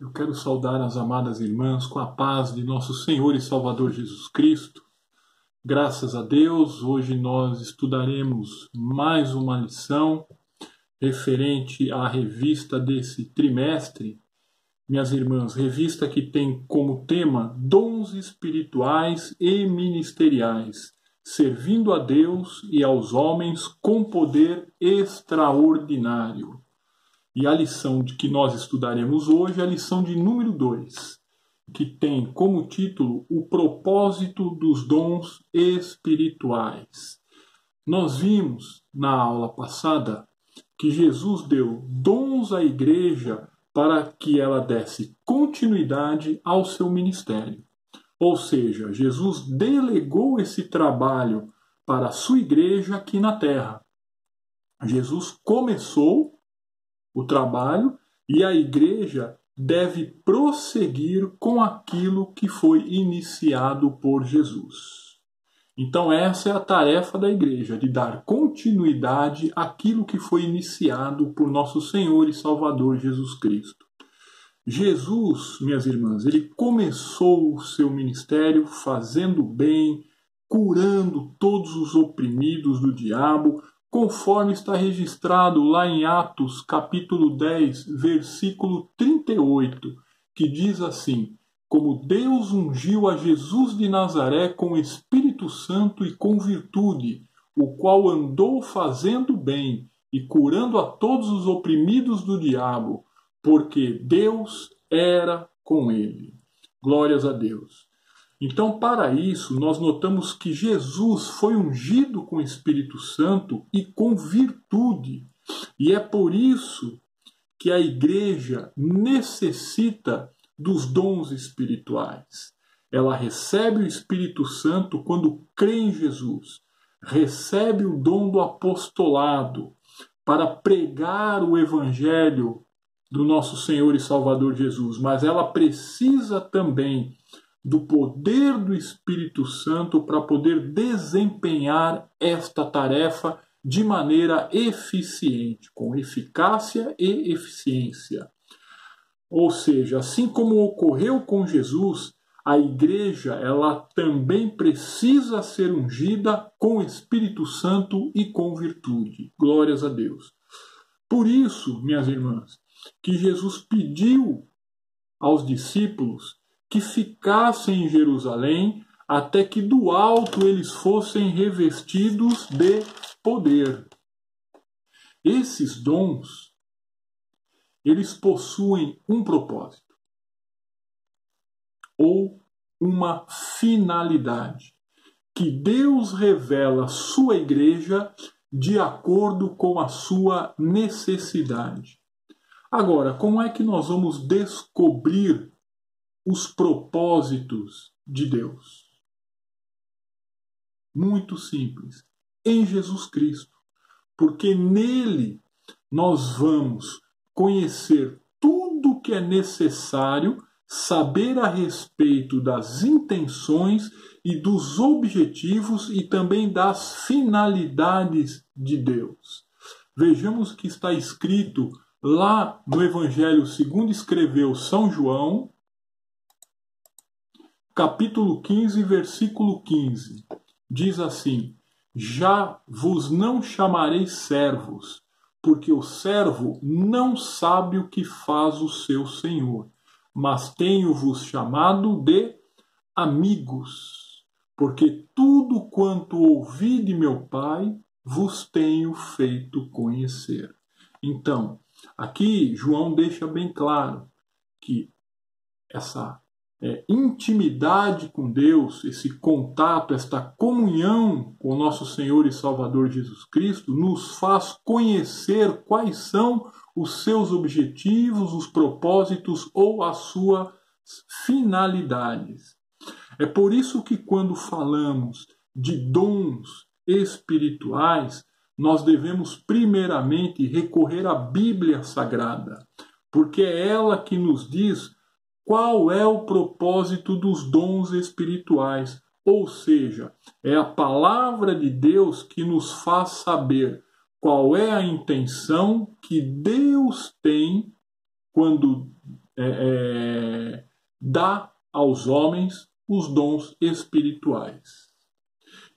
Eu quero saudar as amadas irmãs com a paz de nosso Senhor e Salvador Jesus Cristo. Graças a Deus, hoje nós estudaremos mais uma lição referente à revista desse trimestre. Minhas irmãs, revista que tem como tema Dons Espirituais e Ministeriais, servindo a Deus e aos homens com poder extraordinário. E a lição que nós estudaremos hoje é a lição de número 2, que tem como título O Propósito dos Dons Espirituais. Nós vimos na aula passada que Jesus deu dons à igreja para que ela desse continuidade ao seu ministério. Ou seja, Jesus delegou esse trabalho para a sua igreja aqui na terra. Jesus começou o trabalho e a igreja deve prosseguir com aquilo que foi iniciado por Jesus. Então essa é a tarefa da igreja, de dar continuidade àquilo que foi iniciado por nosso Senhor e Salvador Jesus Cristo. Jesus, minhas irmãs, ele começou o seu ministério fazendo bem, curando todos os oprimidos do diabo, conforme está registrado lá em Atos, capítulo 10, versículo 38, que diz assim: como Deus ungiu a Jesus de Nazaré com o Espírito Santo e com virtude, o qual andou fazendo bem e curando a todos os oprimidos do diabo, porque Deus era com ele. Glórias a Deus. Então, para isso, nós notamos que Jesus foi ungido com o Espírito Santo e com virtude. E é por isso que a igreja necessita dos dons espirituais. Ela recebe o Espírito Santo quando crê em Jesus. Recebe o dom do apostolado para pregar o evangelho do nosso Senhor e Salvador Jesus. Mas ela precisa também do poder do Espírito Santo para poder desempenhar esta tarefa de maneira eficiente, com eficácia e eficiência. Ou seja, assim como ocorreu com Jesus, a igreja ela também precisa ser ungida com o Espírito Santo e com virtude. Glórias a Deus. Por isso, minhas irmãs, que Jesus pediu aos discípulos que ficassem em Jerusalém até que do alto eles fossem revestidos de poder. Esses dons, eles possuem um propósito ou uma finalidade que Deus revela à sua igreja de acordo com a sua necessidade. Agora, como é que nós vamos descobrir os propósitos de Deus? Muito simples, em Jesus Cristo, porque nele nós vamos conhecer tudo o que é necessário saber a respeito das intenções e dos objetivos e também das finalidades de Deus. Vejamos o que está escrito lá no Evangelho segundo escreveu São João, capítulo 15, versículo 15, diz assim: já vos não chamarei servos, porque o servo não sabe o que faz o seu senhor, mas tenho-vos chamado de amigos, porque tudo quanto ouvi de meu Pai vos tenho feito conhecer. Então, aqui João deixa bem claro que essa intimidade com Deus, esse contato, esta comunhão com o nosso Senhor e Salvador Jesus Cristo nos faz conhecer quais são os seus objetivos, os propósitos ou as suas finalidades. É por isso que quando falamos de dons espirituais, nós devemos primeiramente recorrer à Bíblia Sagrada, porque é ela que nos diz qual é o propósito dos dons espirituais. Ou seja, é a palavra de Deus que nos faz saber qual é a intenção que Deus tem quando dá aos homens os dons espirituais.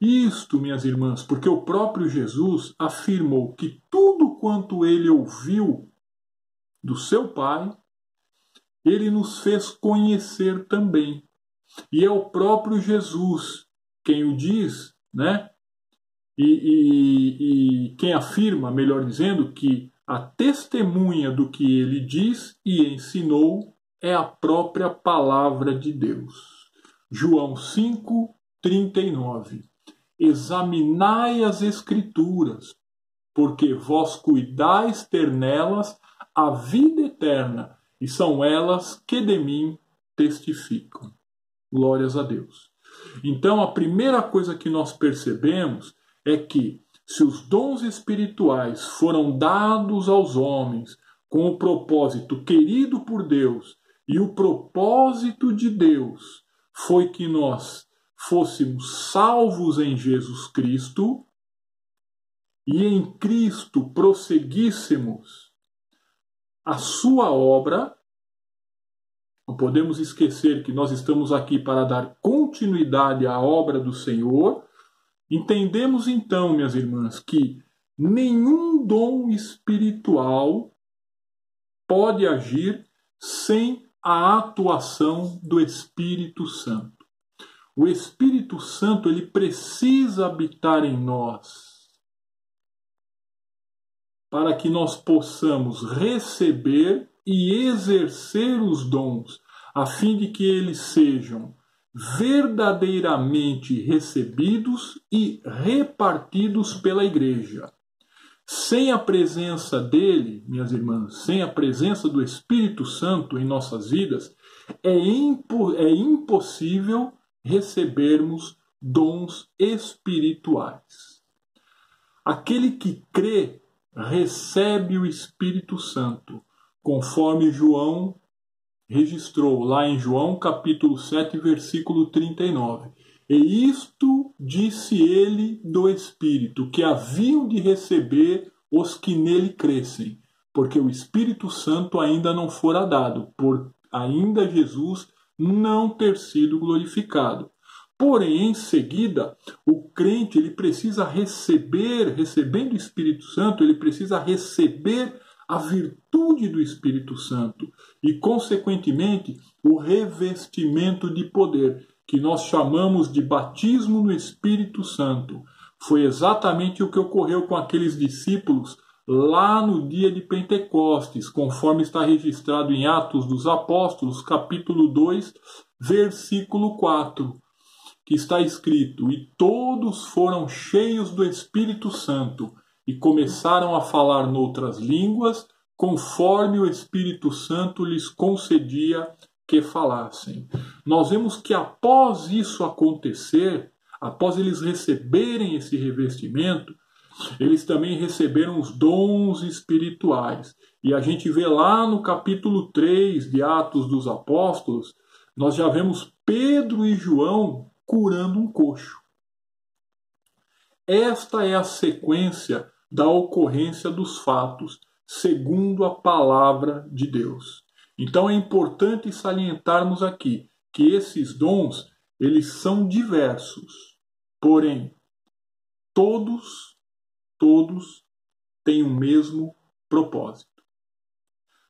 Isto, minhas irmãs, porque o próprio Jesus afirmou que tudo quanto ele ouviu do seu Pai, ele nos fez conhecer também. E é o próprio Jesus quem o diz, né? E quem afirma, melhor dizendo, que a testemunha do que ele diz e ensinou é a própria palavra de Deus. João 5:39. Examinai as Escrituras, porque vós cuidais ter nelas a vida eterna, e são elas que de mim testificam. Glórias a Deus. Então, a primeira coisa que nós percebemos é que, se os dons espirituais foram dados aos homens com o propósito querido por Deus, e o propósito de Deus foi que nós fôssemos salvos em Jesus Cristo, e em Cristo prosseguíssemos a sua obra, não podemos esquecer que nós estamos aqui para dar continuidade à obra do Senhor. Entendemos então, minhas irmãs, que nenhum dom espiritual pode agir sem a atuação do Espírito Santo. O Espírito Santo, ele precisa habitar em nós para que nós possamos receber e exercer os dons, a fim de que eles sejam verdadeiramente recebidos e repartidos pela igreja. Sem a presença dele, minhas irmãs, sem a presença do Espírito Santo em nossas vidas, é impossível recebermos dons espirituais. Aquele que crê recebe o Espírito Santo, conforme João registrou lá em João capítulo 7, versículo 39. E isto disse ele do Espírito, que haviam de receber os que nele crescem, porque o Espírito Santo ainda não fora dado, por ainda Jesus não ter sido glorificado. Porém, em seguida, o crente ele precisa recebendo o Espírito Santo, ele precisa receber a virtude do Espírito Santo e, consequentemente, o revestimento de poder, que nós chamamos de batismo no Espírito Santo. Foi exatamente o que ocorreu com aqueles discípulos lá no dia de Pentecostes, conforme está registrado em Atos dos Apóstolos, capítulo 2, versículo 4. Que está escrito: e todos foram cheios do Espírito Santo e começaram a falar noutras línguas, conforme o Espírito Santo lhes concedia que falassem. Nós vemos que após isso acontecer, após eles receberem esse revestimento, eles também receberam os dons espirituais. E a gente vê lá no capítulo 3 de Atos dos Apóstolos, nós já vemos Pedro e João curando um coxo. Esta é a sequência da ocorrência dos fatos, segundo a palavra de Deus. Então é importante salientarmos aqui que esses dons, eles são diversos, porém, todos têm o mesmo propósito.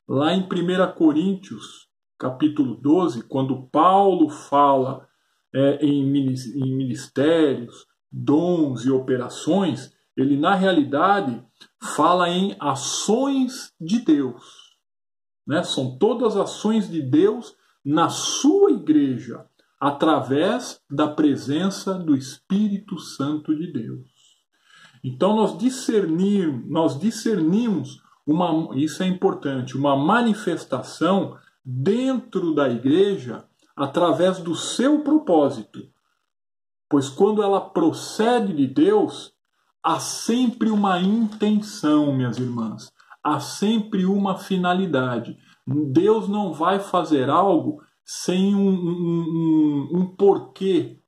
Lá em 1 Coríntios, capítulo 12, quando Paulo fala em ministérios, dons e operações, ele na realidade fala em ações de Deus. Né? São todas ações de Deus na sua igreja, através da presença do Espírito Santo de Deus. Então nós discernimos isso é importante, uma manifestação dentro da igreja através do seu propósito. Pois quando ela procede de Deus, há sempre uma intenção, minhas irmãs. Há sempre uma finalidade. Deus não vai fazer algo sem um porquê,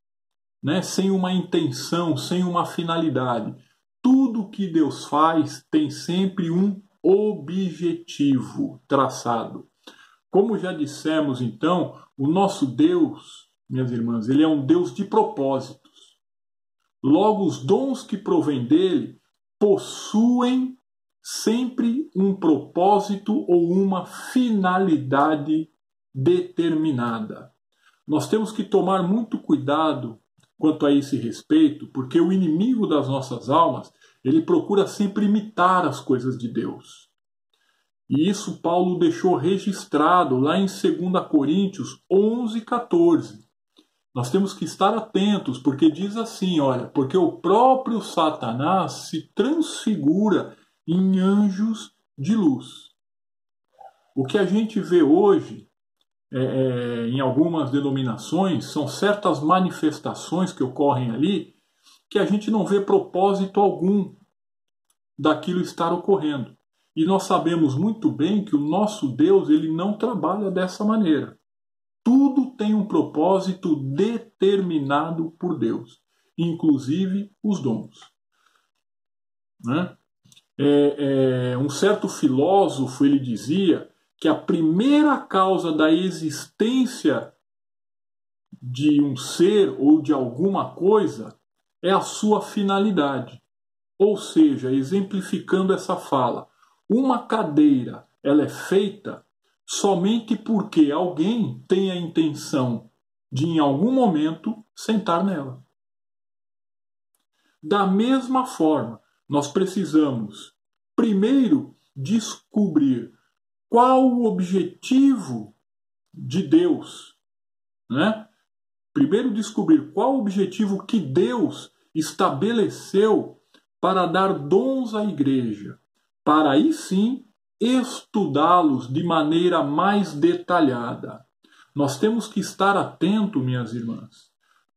né? Sem uma intenção, sem uma finalidade. Tudo que Deus faz tem sempre um objetivo traçado. Como já dissemos, então, o nosso Deus, minhas irmãs, ele é um Deus de propósitos. Logo, os dons que provêm dele possuem sempre um propósito ou uma finalidade determinada. Nós temos que tomar muito cuidado quanto a esse respeito, porque o inimigo das nossas almas, ele procura sempre imitar as coisas de Deus. E isso Paulo deixou registrado lá em 2 Coríntios 11:14. Nós temos que estar atentos, porque diz assim, olha, porque o próprio Satanás se transfigura em anjos de luz. O que a gente vê hoje, em algumas denominações, são certas manifestações que ocorrem ali, que a gente não vê propósito algum daquilo estar ocorrendo. E nós sabemos muito bem que o nosso Deus, ele não trabalha dessa maneira. Tudo tem um propósito determinado por Deus, inclusive os dons. Né? Um certo filósofo, ele dizia que a primeira causa da existência de um ser ou de alguma coisa é a sua finalidade. Ou seja, exemplificando essa fala, uma cadeira ela é feita somente porque alguém tem a intenção de, em algum momento, sentar nela. Da mesma forma, nós precisamos, primeiro, descobrir qual o objetivo de Deus, né? Primeiro, descobrir qual o objetivo que Deus estabeleceu para dar dons à igreja, para aí sim estudá-los de maneira mais detalhada. Nós temos que estar atentos, minhas irmãs,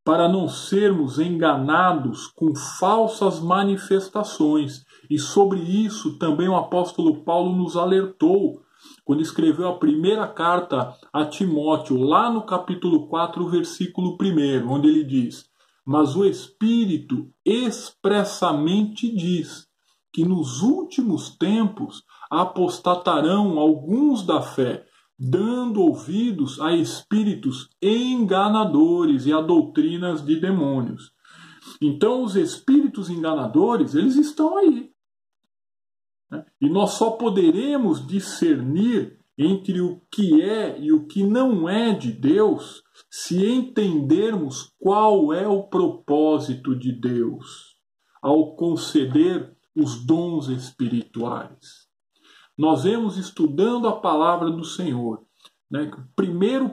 para não sermos enganados com falsas manifestações. E sobre isso também o apóstolo Paulo nos alertou, quando escreveu a primeira carta a Timóteo, lá no capítulo 4, versículo 1, onde ele diz: mas o Espírito expressamente diz que nos últimos tempos apostatarão alguns da fé, dando ouvidos a espíritos enganadores e a doutrinas de demônios. Então, os espíritos enganadores, eles estão aí. E nós só poderemos discernir entre o que é e o que não é de Deus se entendermos qual é o propósito de Deus ao conceder os dons espirituais. Nós vemos estudando a palavra do Senhor, né? Primeiro,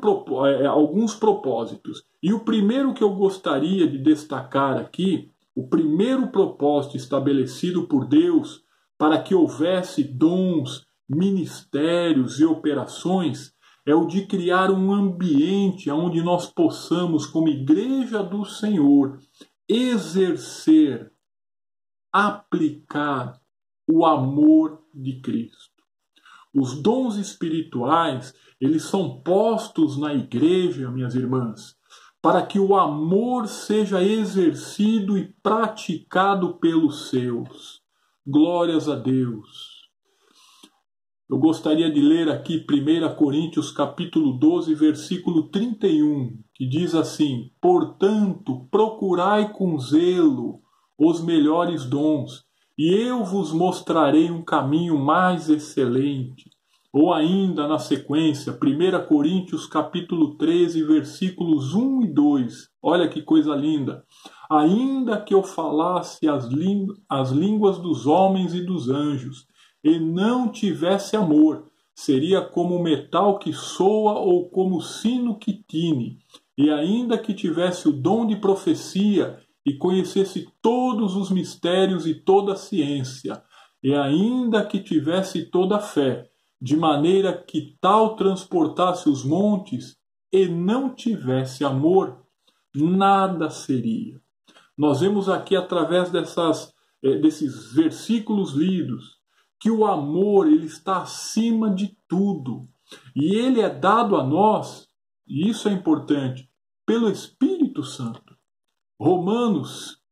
alguns propósitos. E o primeiro que eu gostaria de destacar aqui, o primeiro propósito estabelecido por Deus para que houvesse dons, ministérios e operações, é o de criar um ambiente onde nós possamos, como igreja do Senhor, exercer, aplicar o amor de Cristo. Os dons espirituais, eles são postos na igreja, minhas irmãs, para que o amor seja exercido e praticado pelos seus. Glórias a Deus. Eu gostaria de ler aqui 1 Coríntios capítulo 12, versículo 31, que diz assim: portanto, procurai com zelo os melhores dons, e eu vos mostrarei um caminho mais excelente. Ou ainda na sequência, 1 Coríntios capítulo 13, versículos 1 e 2. Olha que coisa linda. Ainda que eu falasse as línguas dos homens e dos anjos, e não tivesse amor, seria como metal que soa ou como sino que tine. E ainda que tivesse o dom de profecia e conhecesse todos os mistérios e toda a ciência, e ainda que tivesse toda a fé, de maneira que tal transportasse os montes, e não tivesse amor, nada seria. Nós vemos aqui, através desses versículos lidos, que o amor ele está acima de tudo. E ele é dado a nós, e isso é importante, pelo Espírito Santo.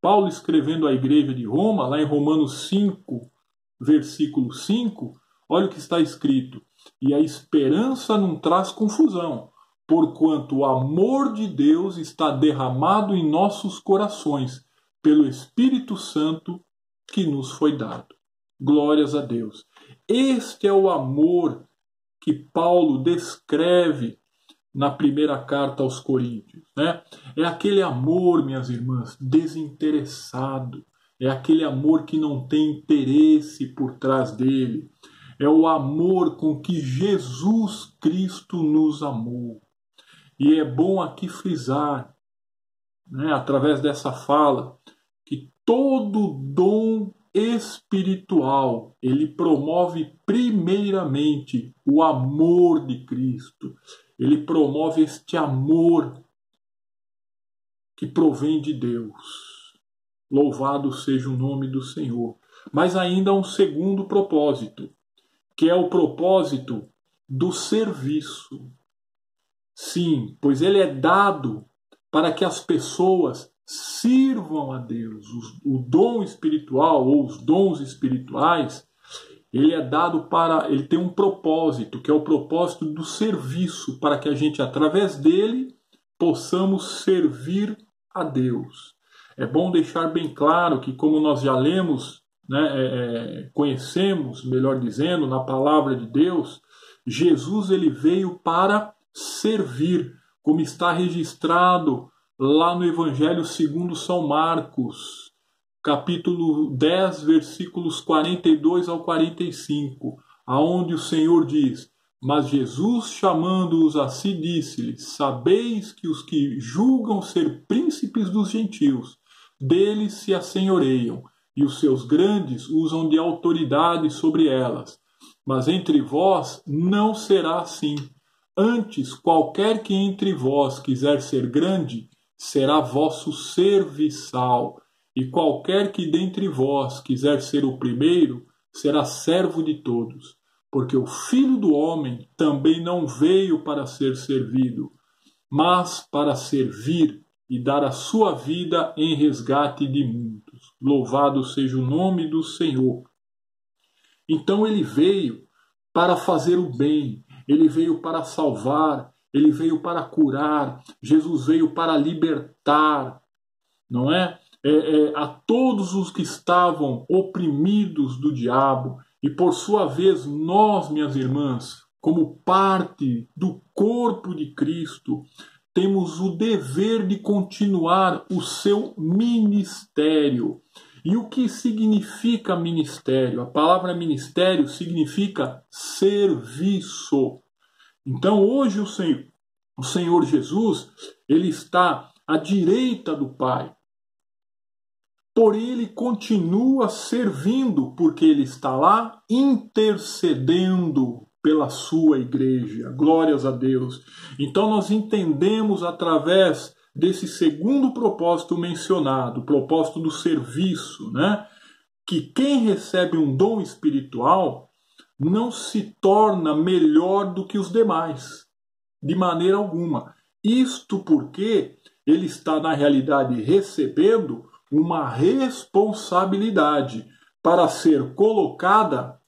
Paulo escrevendo à igreja de Roma, lá em Romanos 5, versículo 5, olha o que está escrito: E a esperança não traz confusão, porquanto o amor de Deus está derramado em nossos corações, pelo Espírito Santo que nos foi dado. Glórias a Deus. Este é o amor que Paulo descreve na primeira carta aos Coríntios, né? É aquele amor, minhas irmãs, desinteressado. É aquele amor que não tem interesse por trás dele. É o amor com que Jesus Cristo nos amou. E é bom aqui frisar, né, através dessa fala, que todo dom espiritual, ele promove primeiramente o amor de Cristo. Ele promove este amor que provém de Deus. Louvado seja o nome do Senhor. Mas ainda há um segundo propósito, que é o propósito do serviço. Sim, pois ele é dado para que as pessoas sirvam a Deus. O dom espiritual ou os dons espirituais, ele é dado para, ele tem um propósito, que é o propósito do serviço, para que a gente, através dele, possamos servir a Deus. É bom deixar bem claro que, como nós já lemos, né, conhecemos, melhor dizendo, na palavra de Deus, Jesus ele veio para servir, como está registrado lá no Evangelho segundo São Marcos, capítulo 10, versículos 42 ao 45, aonde o Senhor diz: mas Jesus, chamando-os a si, disse-lhes: sabeis que os que julgam ser príncipes dos gentios, deles se assenhoreiam, e os seus grandes usam de autoridade sobre elas. Mas entre vós não será assim. Antes, qualquer que entre vós quiser ser grande, será vosso serviçal. E qualquer que dentre vós quiser ser o primeiro, será servo de todos. Porque o Filho do Homem também não veio para ser servido, mas para servir e dar a sua vida em resgate de muitos. Louvado seja o nome do Senhor. Então ele veio para fazer o bem, ele veio para salvar, ele veio para curar, Jesus veio para libertar, não é? A todos os que estavam oprimidos do diabo. E por sua vez, nós, minhas irmãs, como parte do corpo de Cristo, temos o dever de continuar o seu ministério. E o que significa ministério? A palavra ministério significa serviço. Então hoje o Senhor Jesus, ele está à direita do Pai. Porém, ele continua servindo, porque ele está lá intercedendo pela sua igreja. Glórias a Deus. Então nós entendemos através desse segundo propósito mencionado, o propósito do serviço, né? Que quem recebe um dom espiritual não se torna melhor do que os demais, de maneira alguma. Isto porque ele está, na realidade, recebendo uma responsabilidade para ser colocada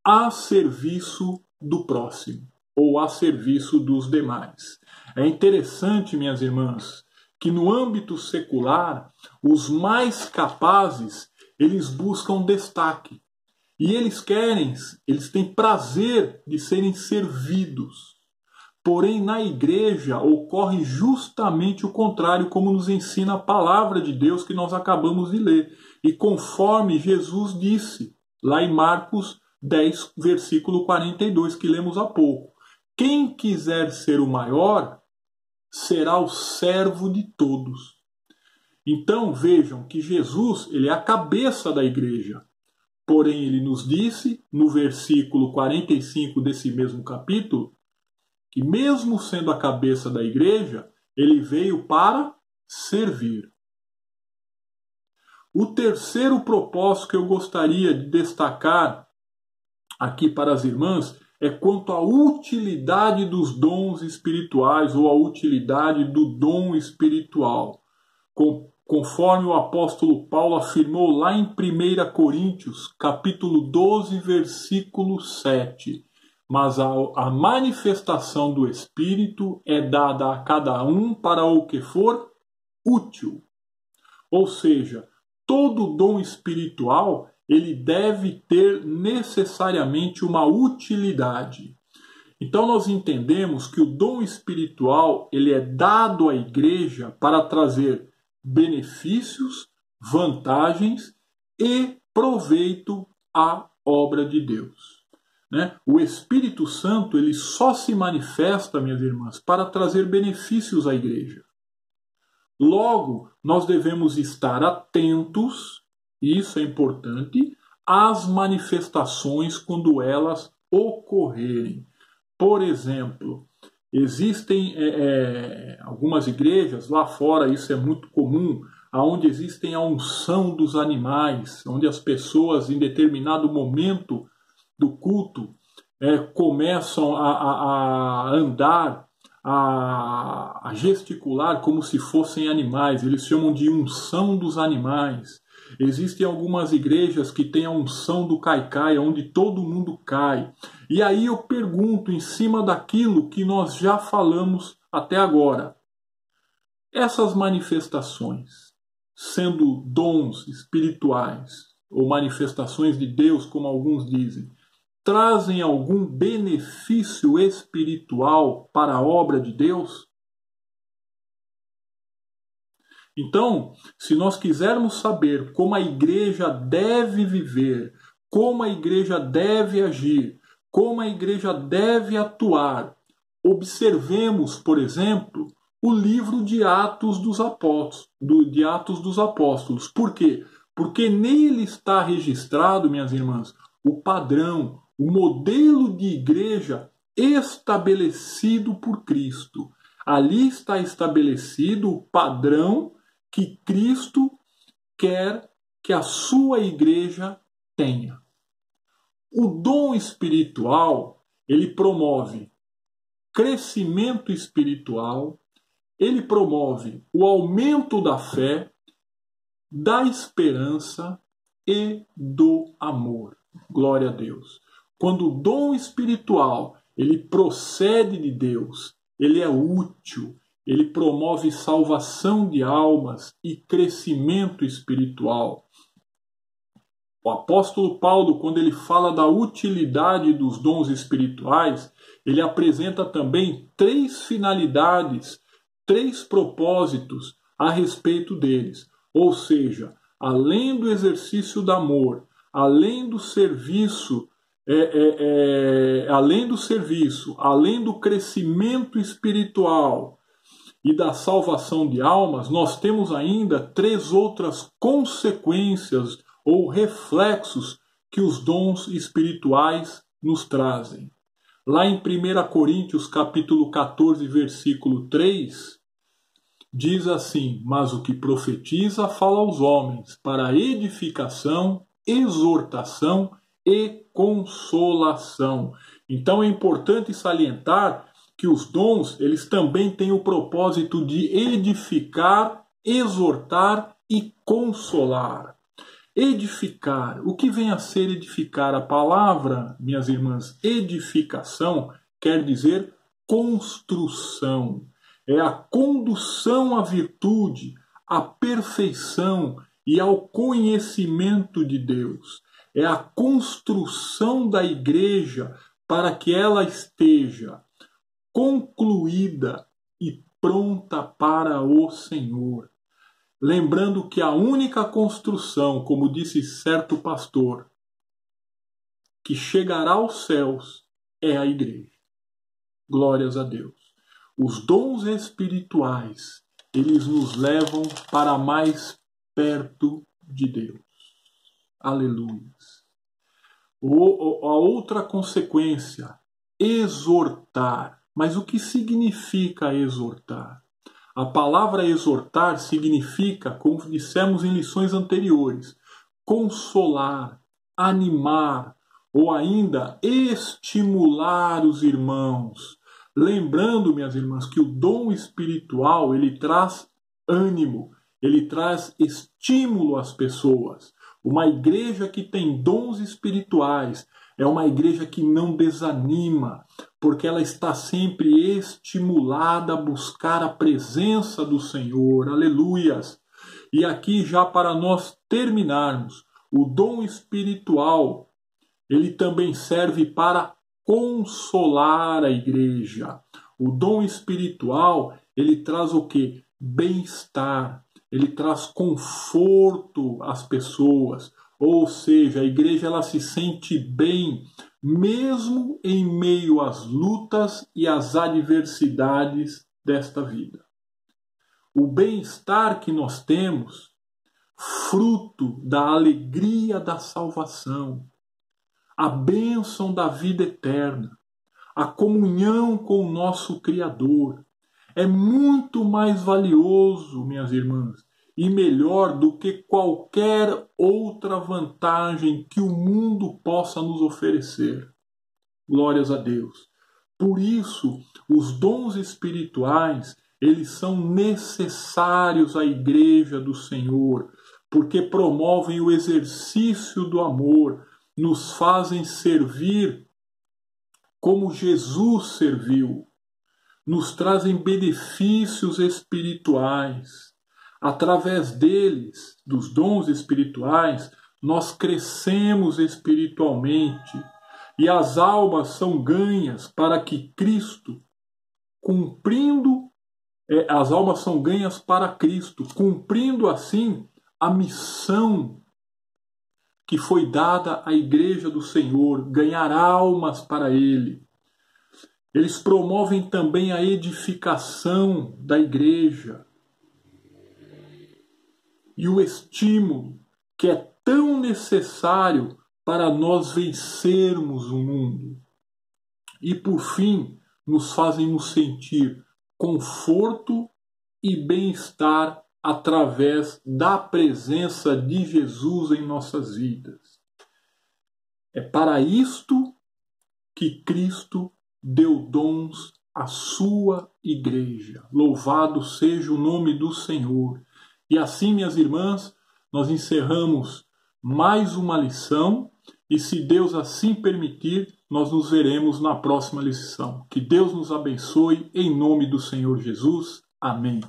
a serviço do próximo ou a serviço dos demais. É interessante, minhas irmãs, que no âmbito secular, os mais capazes, eles buscam destaque. E eles têm prazer de serem servidos. Porém, na igreja ocorre justamente o contrário, como nos ensina a palavra de Deus que nós acabamos de ler. E conforme Jesus disse, lá em Marcos 10, versículo 42, que lemos há pouco. Quem quiser ser o maior, será o servo de todos. Então vejam que Jesus, ele é a cabeça da igreja. Porém, ele nos disse, no versículo 45 desse mesmo capítulo, que mesmo sendo a cabeça da igreja, ele veio para servir. O terceiro propósito que eu gostaria de destacar aqui para as irmãs é quanto à utilidade dos dons espirituais ou a utilidade do dom espiritual. Conforme o apóstolo Paulo afirmou lá em 1 Coríntios, capítulo 12, versículo 7. mas a manifestação do Espírito é dada a cada um para o que for útil. Ou seja, todo dom espiritual ele deve ter necessariamente uma utilidade. Então nós entendemos que o dom espiritual ele é dado à igreja para trazer benefícios, vantagens e proveito à obra de Deus. Né? O Espírito Santo ele só se manifesta, minhas irmãs, para trazer benefícios à igreja. Logo, nós devemos estar atentos, e isso é importante, às manifestações quando elas ocorrerem. Por exemplo, existem algumas igrejas, lá fora isso é muito comum, onde existem a unção dos animais, onde as pessoas em determinado momento do culto começam a andar, a gesticular como se fossem animais. Eles chamam de unção dos animais. Existem algumas igrejas que têm a unção do cai-cai, onde todo mundo cai. E aí eu pergunto, em cima daquilo que nós já falamos até agora, essas manifestações, sendo dons espirituais, ou manifestações de Deus, como alguns dizem, trazem algum benefício espiritual para a obra de Deus? Então, se nós quisermos saber como a igreja deve viver, como a igreja deve agir, como a igreja deve atuar, observemos, por exemplo, o livro de Atos dos Apóstolos. Por quê? Porque nele está registrado, minhas irmãs, o padrão, o modelo de igreja estabelecido por Cristo. Ali está estabelecido o padrão que Cristo quer que a sua igreja tenha. O dom espiritual, ele promove crescimento espiritual, ele promove o aumento da fé, da esperança e do amor. Glória a Deus. Quando o dom espiritual ele procede de Deus, ele é útil, ele promove salvação de almas e crescimento espiritual. O apóstolo Paulo, quando ele fala da utilidade dos dons espirituais, ele apresenta também 3 finalidades, 3 propósitos a respeito deles. Ou seja, além do exercício do amor, além do serviço, além do crescimento espiritual e da salvação de almas, nós temos ainda 3 outras consequências ou reflexos que os dons espirituais nos trazem. Lá em 1 Coríntios capítulo 14, versículo 3, diz assim: mas o que profetiza fala aos homens para edificação, exortação e consolação. Então é importante salientar que os dons, eles também têm o propósito de edificar, exortar e consolar. Edificar. O que vem a ser edificar? A palavra, minhas irmãs, edificação quer dizer construção. É a condução à virtude, à perfeição e ao conhecimento de Deus. É a construção da igreja para que ela esteja concluída e pronta para o Senhor. Lembrando que a única construção, como disse certo pastor, que chegará aos céus é a igreja. Glórias a Deus. Os dons espirituais, eles nos levam para mais perto de Deus. Aleluia. A outra consequência, exortar. Mas o que significa exortar? A palavra exortar significa, como dissemos em lições anteriores, consolar, animar ou ainda estimular os irmãos. Lembrando, minhas irmãs, que o dom espiritual ele traz ânimo, ele traz estímulo às pessoas. Uma igreja que tem dons espirituais, É uma igreja que não desanima, porque ela está sempre estimulada a buscar a presença do Senhor. Aleluias! E aqui, já para nós terminarmos, o dom espiritual, ele também serve para consolar a igreja. O dom espiritual, ele traz o quê? Bem-estar, ele traz conforto às pessoas. Ou seja, a igreja ela se sente bem, mesmo em meio às lutas e às adversidades desta vida. O bem-estar que nós temos, fruto da alegria da salvação, a bênção da vida eterna, a comunhão com o nosso Criador, é muito mais valioso, minhas irmãs, e melhor do que qualquer outra vantagem que o mundo possa nos oferecer. Glórias a Deus. Por isso, os dons espirituais, eles são necessários à igreja do Senhor, porque promovem o exercício do amor, nos fazem servir como Jesus serviu, nos trazem benefícios espirituais. Através deles, dos dons espirituais, nós crescemos espiritualmente e as almas são ganhas para que Cristo, as almas são ganhas para Cristo, cumprindo assim a missão que foi dada à igreja do Senhor, ganhar almas para Ele. Eles promovem também a edificação da igreja e o estímulo que é tão necessário para nós vencermos o mundo. E, por fim, nos fazem nos sentir conforto e bem-estar através da presença de Jesus em nossas vidas. É para isto que Cristo deu dons à sua igreja. Louvado seja o nome do Senhor. E assim, minhas irmãs, nós encerramos mais uma lição e, se Deus assim permitir, nós nos veremos na próxima lição. Que Deus nos abençoe em nome do Senhor Jesus. Amém.